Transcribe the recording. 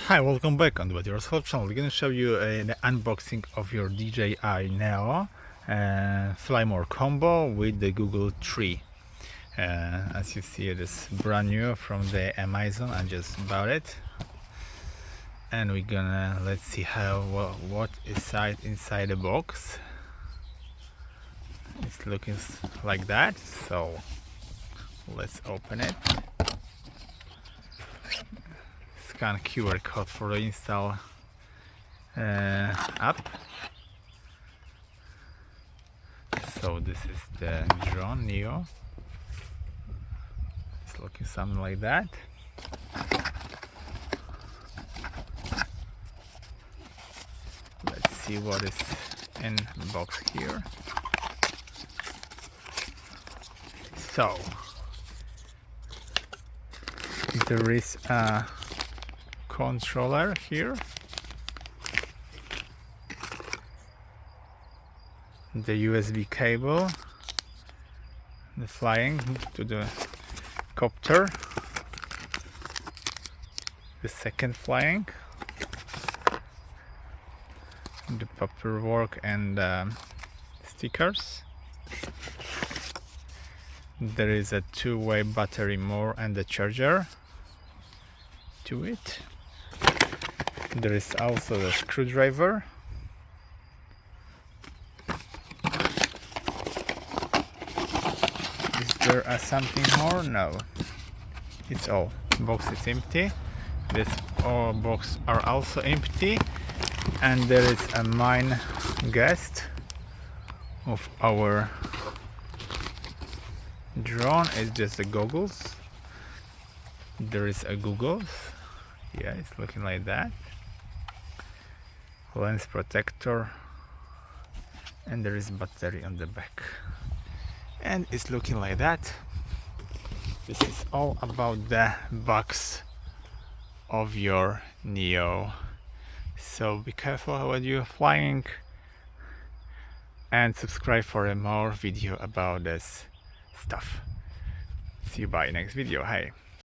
Hi, welcome back on the Yourself channel. We're going to show you an unboxing of your DJI Neo Fly More combo with the Google Tree. As you see, it is brand new from the Amazon. I just bought it, and we're gonna let's see what is inside the box. It's looking like that, so let's open it. Scan QR code for the install app. So this is the drone Neo. It's looking something like that. Let's see what is in the box here. So there is a controller here, the USB cable, the flying to the copter, the second flying, the paperwork and stickers. There is a two-way battery more and the charger to it. There is also the screwdriver. Is there something more? No. It's all. Box is empty. This all box are also empty. And there is a main guest of our drone. It's just the goggles. There is a goggles. Yeah, it's looking like that. Lens protector, and there is battery on the back, and it's looking like that. This is all about the box of your Neo, so be careful when you're flying, and subscribe for a more video about this stuff. See you by next video. Hey.